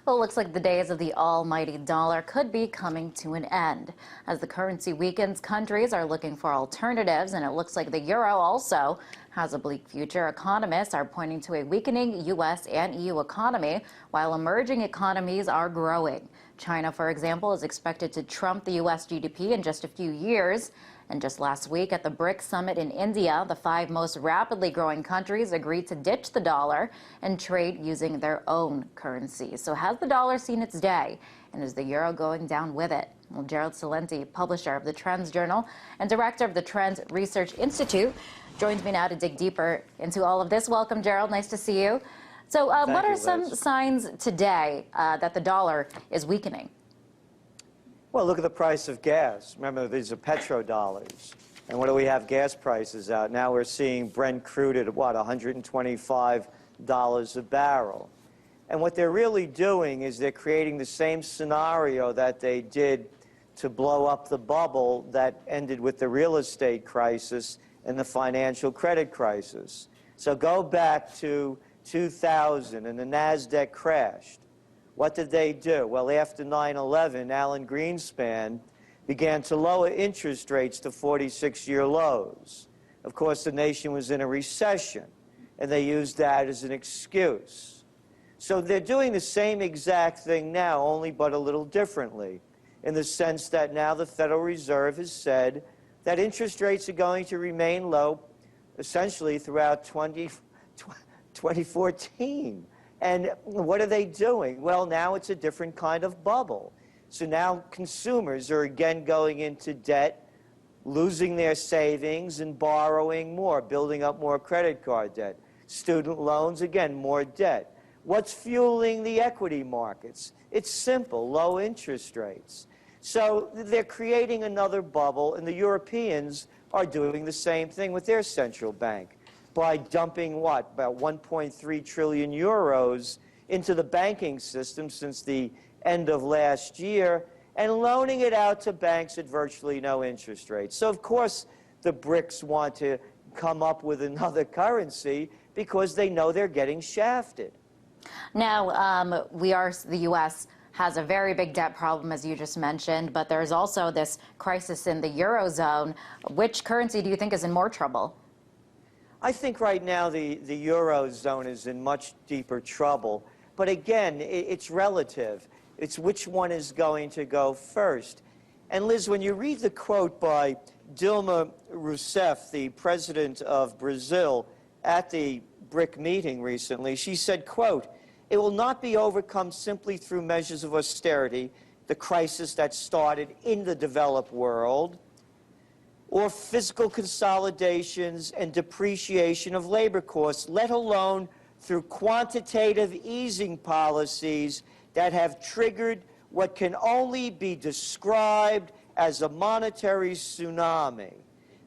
Well, it looks like the days of the almighty dollar could be coming to an end. As the currency weakens, countries are looking for alternatives, and it looks like the euro also has a bleak future. Economists are pointing to a weakening U.S. and EU economy, while emerging economies are growing. China, for example, is expected to trump the U.S. GDP in just a few years. And just last week at the BRICS summit in India, the 5 most rapidly growing countries agreed to ditch the dollar and trade using their own currencies. So has the dollar seen its day? And is the euro going down with it? Well, Gerald Celente, publisher of the Trends Journal and director of the Trends Research Institute, joins me now to dig deeper into all of this. Welcome, Gerald. Nice to see you. So what are some signs today that the dollar is weakening? Well, look at the price of gas. Remember, these are petrodollars. And what do we have gas prices out? Now we're seeing Brent crude at, what, $125 a barrel. And what they're really doing is they're creating the same scenario that they did to blow up the bubble that ended with the real estate crisis and the financial credit crisis. So go back to 2000 and the NASDAQ crashed. What did they do? Well, after 9/11, Alan Greenspan began to lower interest rates to 46-year lows. Of course, the nation was in a recession, and they used that as an excuse. So they're doing the same exact thing now, only but a little differently, in the sense that now the Federal Reserve has said that interest rates are going to remain low essentially throughout 2014. And what are they doing? Well, now it's a different kind of bubble. So now consumers are again going into debt, losing their savings and borrowing more, building up more credit card debt. Student loans, again, more debt. What's fueling the equity markets? It's simple, low interest rates. So they're creating another bubble, and the Europeans are doing the same thing with their central bank by dumping, what, about 1.3 trillion euros into the banking system since the end of last year and loaning it out to banks at virtually no interest rates. So, of course, the BRICS want to come up with another currency because they know they're getting shafted. Now, the U.S. has a very big debt problem, as you just mentioned, but there's also this crisis in the Eurozone. Which currency do you think is in more trouble? I think right now the Eurozone is in much deeper trouble. But again, it's relative. It's which one is going to go first. And Liz, when you read the quote by Dilma Rousseff, the president of Brazil, at the BRIC meeting recently, she said, quote, "It will not be overcome simply through measures of austerity, the crisis that started in the developed world, or fiscal consolidations and depreciation of labor costs, let alone through quantitative easing policies that have triggered what can only be described as a monetary tsunami,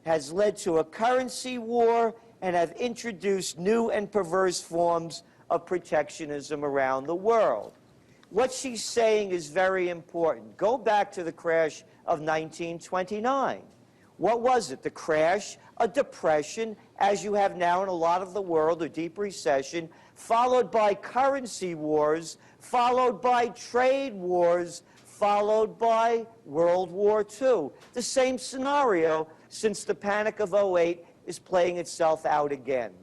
has led to a currency war, and have introduced new and perverse forms of protectionism around the world." What she's saying is very important. Go back to the crash of 1929. What was it? The crash, a depression, as you have now in a lot of the world, a deep recession, followed by currency wars, followed by trade wars, followed by World War II. The same scenario since the Panic of '08 is playing itself out again.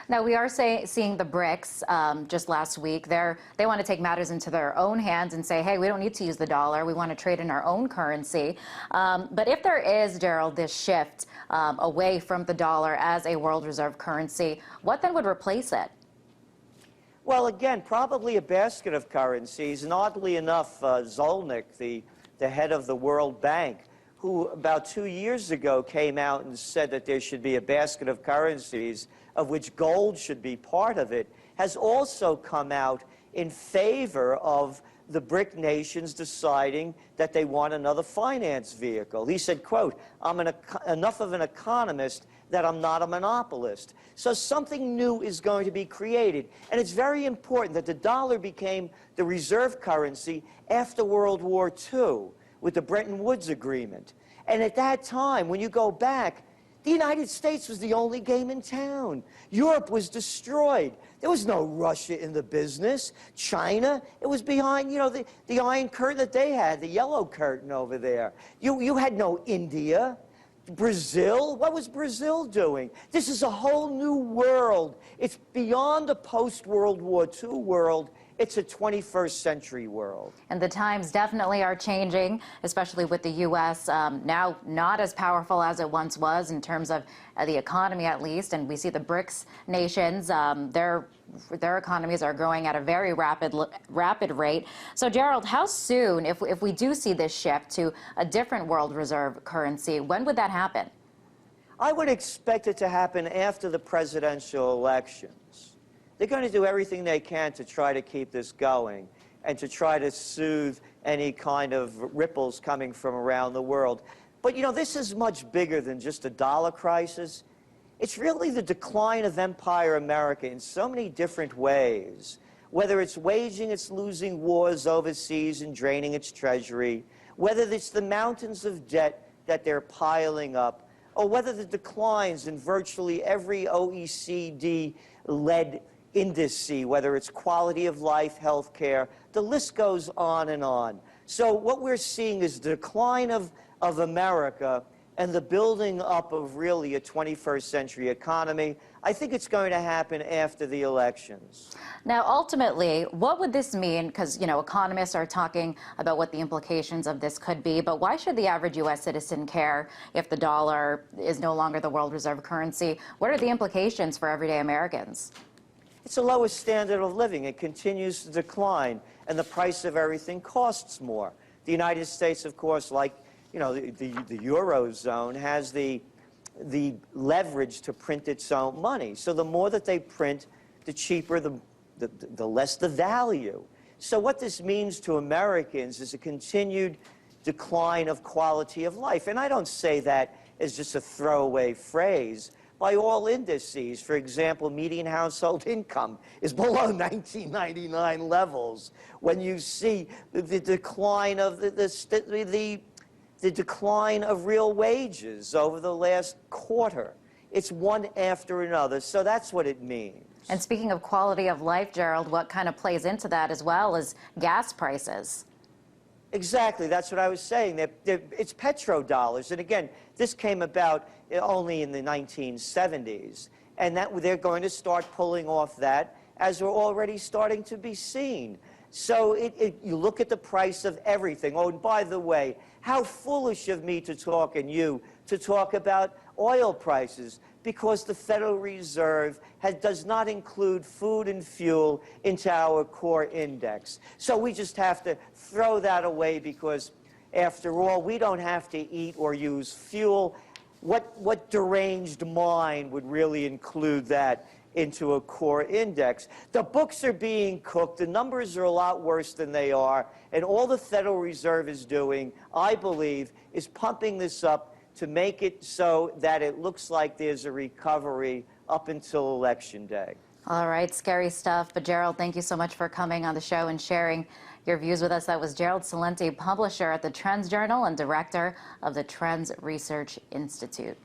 Now, we are seeing the BRICS just last week. They want to take matters into their own hands and say, hey, we don't need to use the dollar. We want to trade in our own currency. But if there is, Gerald, this shift away from the dollar as a world reserve currency, what then would replace it? Well, again, probably a basket of currencies. And oddly enough, Zolnik, the head of the World Bank, who about 2 years ago came out and said that there should be a basket of currencies, of which gold should be part of it, has also come out in favor of the BRIC nations deciding that they want another finance vehicle. He said, quote, "I'm enough of an economist that I'm not a monopolist." So something new is going to be created. And it's very important that the dollar became the reserve currency after World War II with the Bretton Woods Agreement. And at that time, when you go back, The United States was the only game in town. Europe was destroyed. There was no Russia in the business. China, it was behind, the Iron Curtain that they had, the yellow curtain over there. You had no India. Brazil, what was Brazil doing? This is a whole new world. It's beyond a post-World War II world. It's a 21st century world. And the times definitely are changing, especially with the U.S. Now not as powerful as it once was in terms of the economy, at least. And we see the BRICS nations, their economies are growing at a very rapid rate. So, Gerald, how soon, if we do see this shift to a different world reserve currency, when would that happen? I would expect it to happen after the presidential elections. They're going to do everything they can to try to keep this going and to try to soothe any kind of ripples coming from around the world. But, this is much bigger than just a dollar crisis. It's really the decline of Empire America in so many different ways, whether it's waging its losing wars overseas and draining its treasury, whether it's the mountains of debt that they're piling up, or whether the declines in virtually every OECD-led indice, whether it's quality of life, health care, the list goes on and on. So what we're seeing is the decline of America and the building up of really a 21st century economy. I think it's going to happen after the elections. Now, ultimately, what would this mean? Because, economists are talking about what the implications of this could be, but why should the average U.S. citizen care if the dollar is no longer the world reserve currency? What are the implications for everyday Americans? It's the lowest standard of living. It continues to decline, and the price of everything costs more. The United States, of course, like the Eurozone, has the leverage to print its own money. So the more that they print, the cheaper, the less the value. So what this means to Americans is a continued decline of quality of life. And I don't say that as just a throwaway phrase. By all indices, for example, median household income is below 1999 levels. When you see the decline of the decline of real wages over the last quarter, it's one after another. So that's what it means. And speaking of quality of life, Gerald, what kind of plays into that as well is gas prices? Exactly. That's what I was saying. It's petrodollars. And again, this came about only in the 1970s. And that they're going to start pulling off that, as we're already starting to be seen. So you look at the price of everything. Oh, and by the way, how foolish of me to talk, and you, to talk about oil prices, because the Federal Reserve does not include food and fuel into our core index. So we just have to throw that away because, after all, we don't have to eat or use fuel. What deranged mind would really include that into a core index? The books are being cooked. The numbers are a lot worse than they are. And all the Federal Reserve is doing, I believe, is pumping this up to make it so that it looks like there's a recovery up until Election Day. All right, scary stuff. But Gerald, thank you so much for coming on the show and sharing your views with us. That was Gerald Celente, publisher at the Trends Journal and director of the Trends Research Institute.